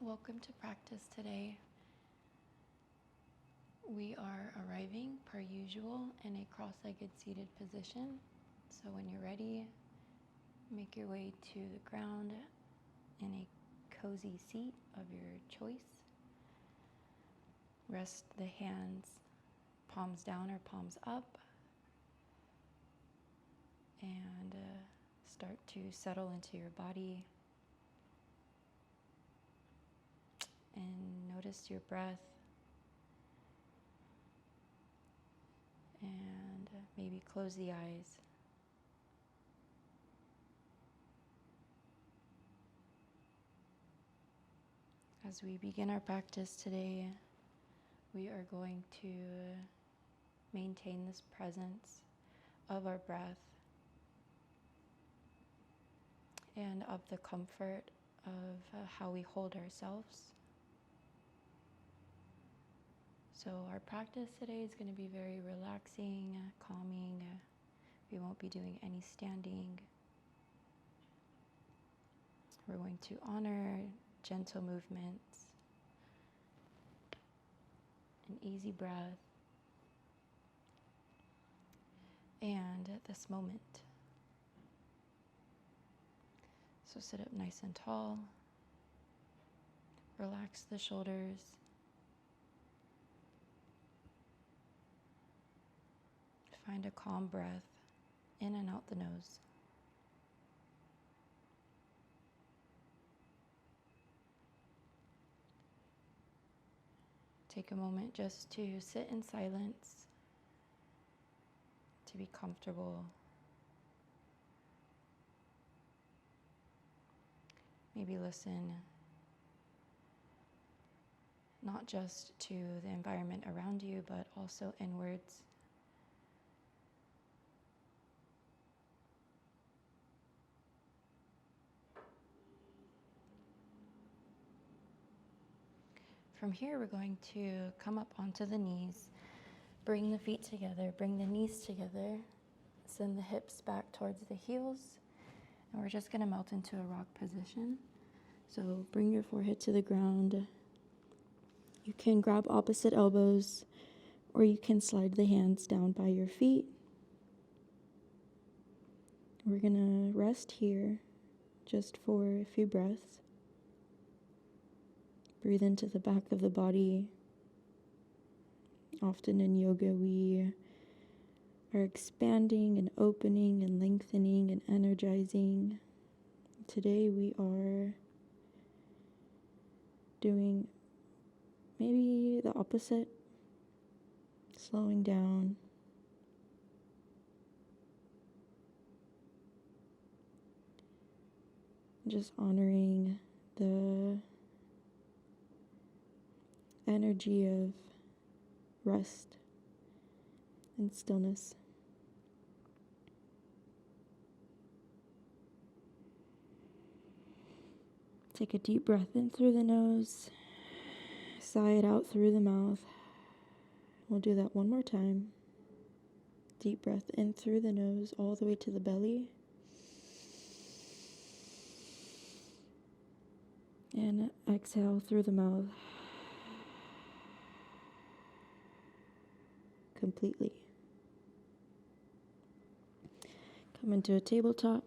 Welcome to practice today. We are arriving, per usual, in a cross-legged seated position. So when you're ready, make your way to the ground in a cozy seat of your choice. Rest the hands palms down or palms up, and start to settle into your body. And notice your breath, and maybe close the eyes. As we begin our practice today, we are going to maintain this presence of our breath and of the comfort of how we hold ourselves. So our practice today is going to be very relaxing, calming. We won't be doing any standing. We're going to honor gentle movements, an easy breath, and this moment. So sit up nice and tall. Relax the shoulders. Find a calm breath in and out the nose. Take a moment just to sit in silence, to be comfortable. Maybe listen not just to the environment around you, but also inwards. From here, we're going to come up onto the knees, bring the feet together, bring the knees together, send the hips back towards the heels, and we're just going to melt into a rock position. So bring your forehead to the ground. You can grab opposite elbows, or you can slide the hands down by your feet. We're going to rest here just for a few breaths. Breathe into the back of the body. Often in yoga, we are expanding and opening and lengthening and energizing. Today we are doing maybe the opposite, slowing down. Just honoring the energy of rest and stillness. Take a deep breath in through the nose, sigh it out through the mouth. We'll do that one more time. Deep breath in through the nose all the way to the belly. And exhale through the mouth. Completely. Come into a tabletop.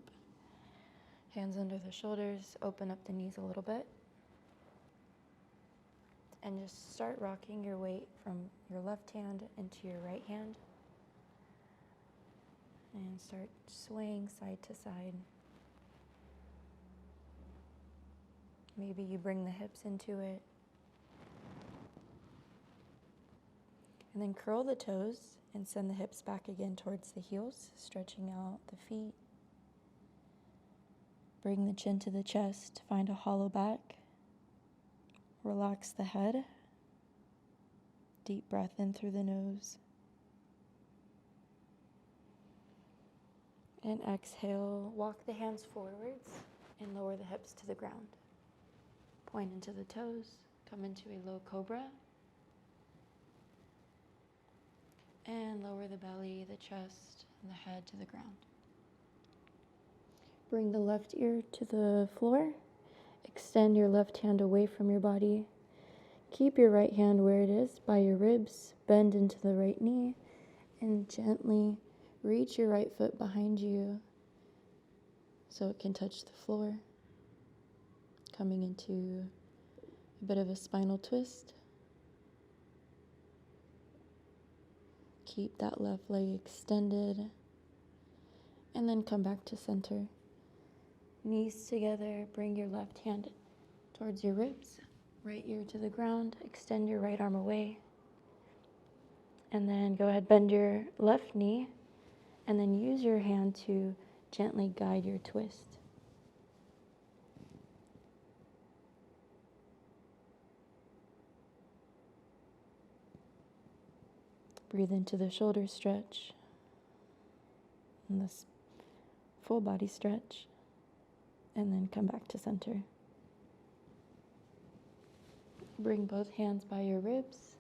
Hands under the shoulders. Open up the knees a little bit. And just start rocking your weight from your left hand into your right hand. And start swaying side to side. Maybe you bring the hips into it. And then curl the toes and send the hips back again towards the heels, stretching out the feet. Bring the chin to the chest, find a hollow back. Relax the head. Deep breath in through the nose. And exhale, walk the hands forwards and lower the hips to the ground. Point into the toes, come into a low cobra. And lower the belly, the chest, and the head to the ground. Bring the left ear to the floor Extend your left hand away from your body. Keep your right hand where it is, by your ribs. Bend into the right knee and gently reach your right foot behind you so it can touch the floor. Coming into a bit of a spinal twist. Keep that left leg extended and then come back to center. Knees together, bring your left hand towards your ribs, right ear to the ground, extend your right arm away. And then go ahead, bend your left knee, and then use your hand to gently guide your twist. Breathe into the shoulder stretch and this full body stretch, and then come back to center. Bring both hands by your ribs,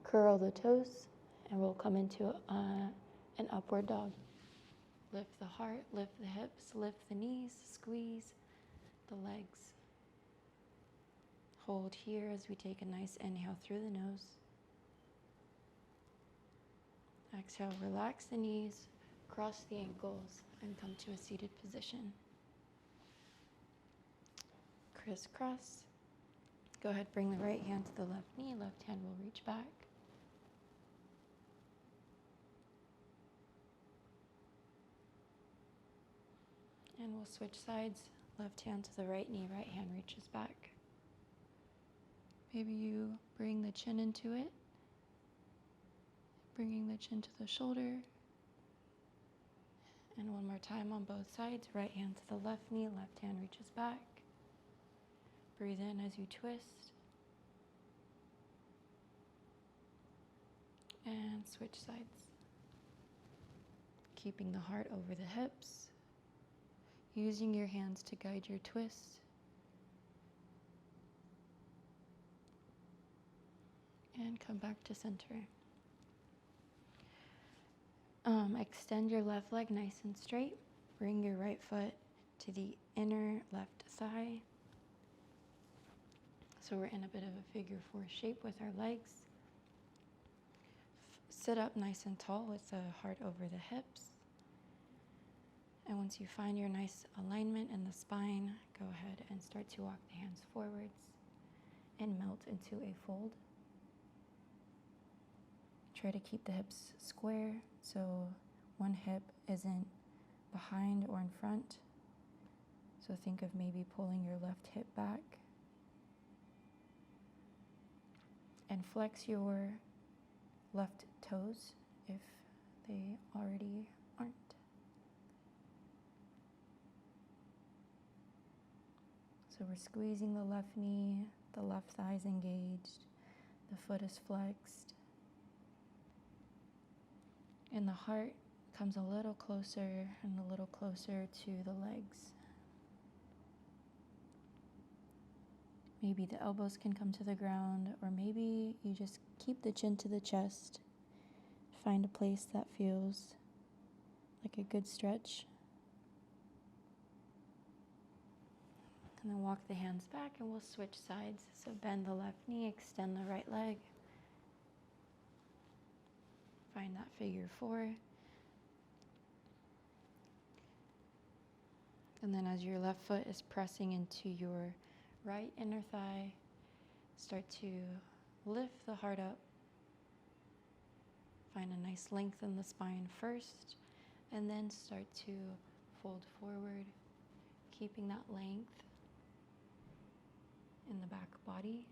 curl the toes, and we'll come into an upward dog. Lift the heart, lift the hips, lift the knees, squeeze the legs. Hold here as we take a nice inhale through the nose. Exhale, relax the knees, cross the ankles, and come to a seated position. Crisscross. Go ahead, bring the right hand to the left knee, left hand will reach back. And we'll switch sides. Left hand to the right knee, right hand reaches back. Maybe you bring the chin into it, bringing the chin to the shoulder. And one more time on both sides. Right hand to the left knee, left hand reaches back. Breathe in as you twist. And switch sides. Keeping the heart over the hips. Using your hands to guide your twist. And come back to center. Extend your left leg nice and straight. Bring your right foot to the inner left thigh. So we're in a bit of a figure four shape with our legs. Sit up nice and tall with the heart over the hips. And once you find your nice alignment in the spine, go ahead and start to walk the hands forwards and melt into a fold. Try to keep the hips square, so one hip isn't behind or in front. So think of maybe pulling your left hip back. And flex your left toes if they already aren't. So we're squeezing the left knee, the left thigh is engaged, the foot is flexed. And the heart comes a little closer and a little closer to the legs. Maybe the elbows can come to the ground, or maybe you just keep the chin to the chest. Find a place that feels like a good stretch. And then walk the hands back and we'll switch sides. So bend the left knee, extend the right leg. Find that figure four. And then as your left foot is pressing into your right inner thigh, start to lift the heart up. Find a nice length in the spine first, and then start to fold forward, keeping that length in the back body.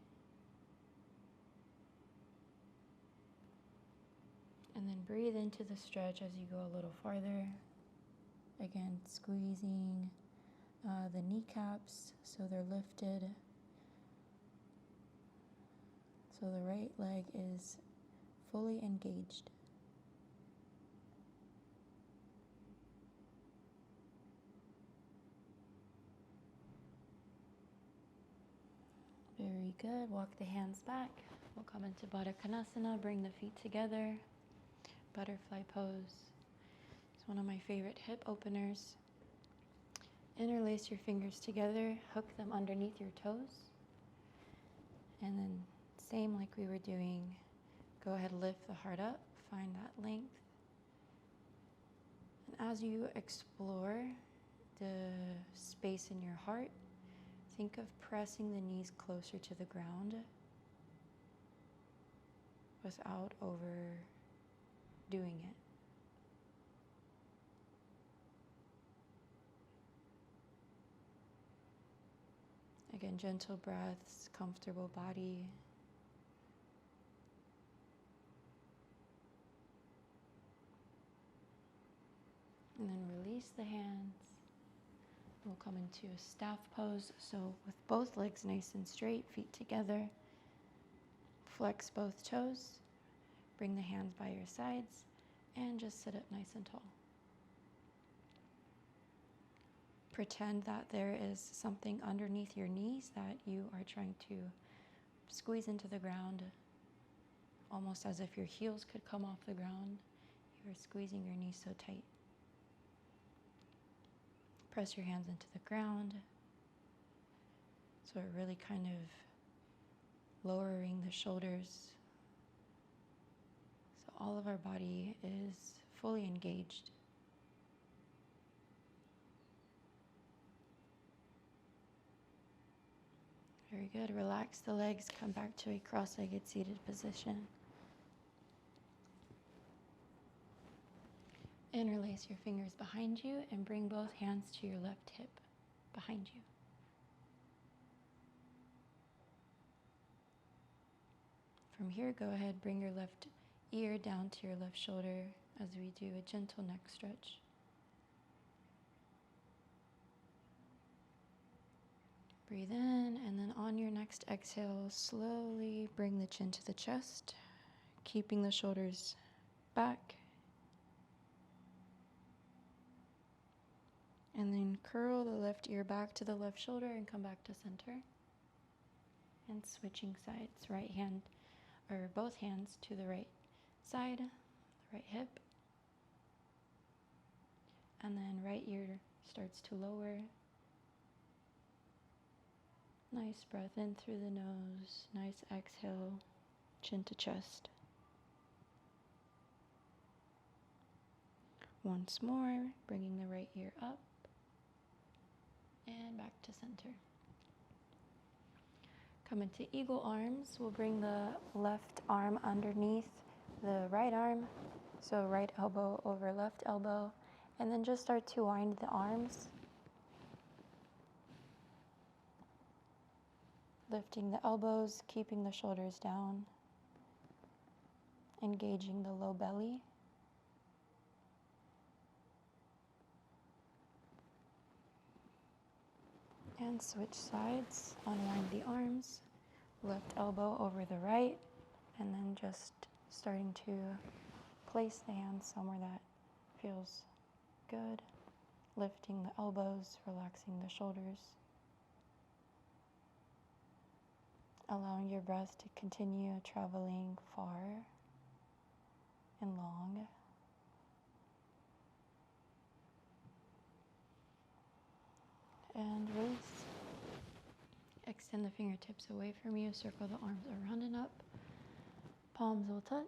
And then breathe into the stretch as you go a little farther. Again, squeezing the kneecaps so they're lifted. So the right leg is fully engaged. Very good. Walk the hands back. We'll come into Baddha Konasana. Bring the feet together. Butterfly pose. It's one of my favorite hip openers. Interlace your fingers together, hook them underneath your toes. And then same like we were doing, go ahead, lift the heart up, find that length. And as you explore the space in your heart, think of pressing the knees closer to the ground without overdoing it. Again, gentle breaths, comfortable body. And then release the hands. We'll come into a staff pose. So with both legs nice and straight, feet together. Flex both toes. Bring the hands by your sides and just sit up nice and tall. Pretend that there is something underneath your knees that you are trying to squeeze into the ground, almost as if your heels could come off the ground. You are squeezing your knees so tight. Press your hands into the ground. So we're really kind of lowering the shoulders. So all of our body is fully engaged. Very good. Relax the legs. Come back to a cross-legged seated position. Interlace your fingers behind you and bring both hands to your left hip behind you. From here, go ahead, bring your left ear down to your left shoulder as we do a gentle neck stretch. Breathe in, and then on your next exhale, slowly bring the chin to the chest, keeping the shoulders back. And then curl the left ear back to the left shoulder and come back to center. And switching sides, right hand, or both hands to the right side, the right hip. And then right ear starts to lower. Nice breath in through the nose, nice exhale, chin to chest. Once more, bringing the right ear up and back to center. Come into eagle arms. We'll bring the left arm underneath the right arm. So right elbow over left elbow, and then just start to wind the arms. Lifting the elbows, keeping the shoulders down, engaging the low belly. And switch sides, unwind the arms, left elbow over the right, and then just starting to place the hands somewhere that feels good. Lifting the elbows, relaxing the shoulders. Allowing your breath to continue traveling far and long. And release. Extend the fingertips away from you. Circle the arms around and up. Palms will touch.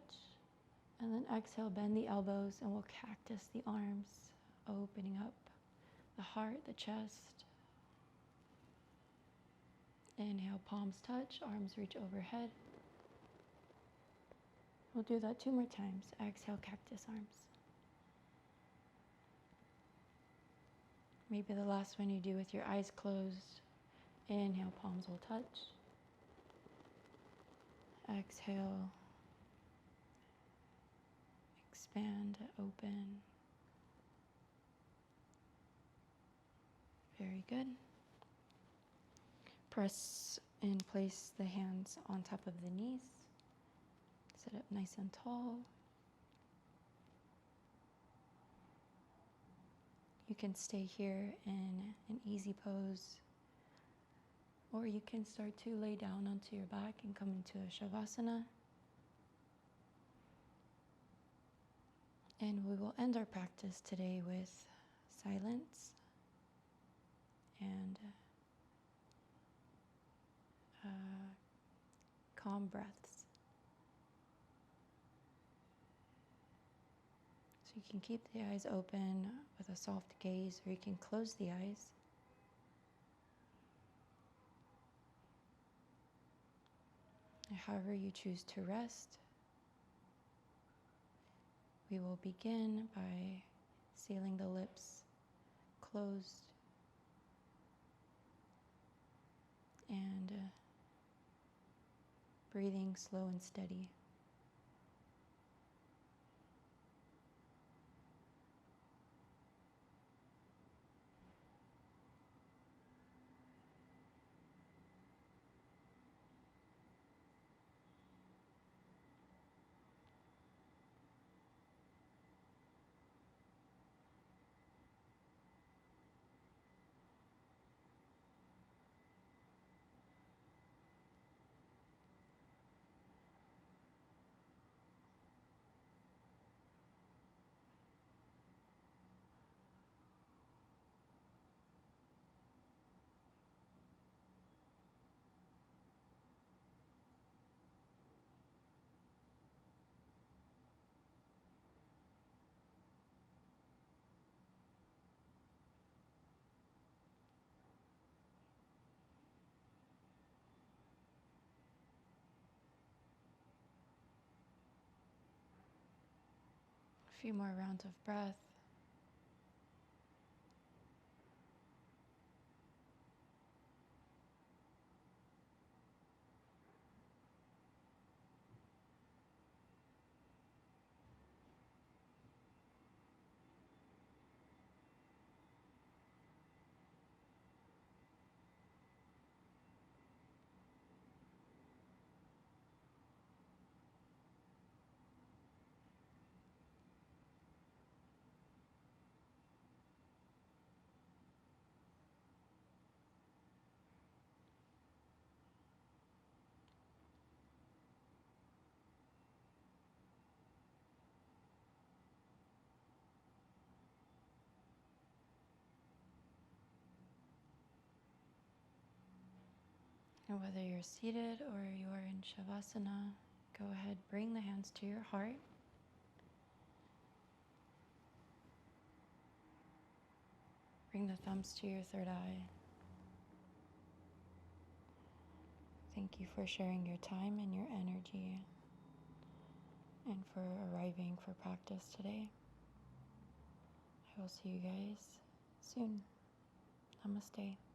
And then exhale, bend the elbows, and we'll cactus the arms, opening up the heart, the chest. Inhale, palms touch, arms reach overhead. We'll do that 2 more times. Exhale, cactus arms. Maybe the last one you do with your eyes closed. Inhale, palms will touch. Exhale, expand, open. Very good. Press and place the hands on top of the knees. Sit up nice and tall. You can stay here in an easy pose, or you can start to lay down onto your back and come into a Savasana. And we will end our practice today with silence and calm breaths. So you can keep the eyes open with a soft gaze, or you can close the eyes. However you choose to rest, we will begin by sealing the lips closed and breathing slow and steady. A few more rounds of breath. And whether you're seated or you're in Savasana, go ahead, bring the hands to your heart. Bring the thumbs to your third eye. Thank you for sharing your time and your energy and for arriving for practice today. I will see you guys soon. Namaste.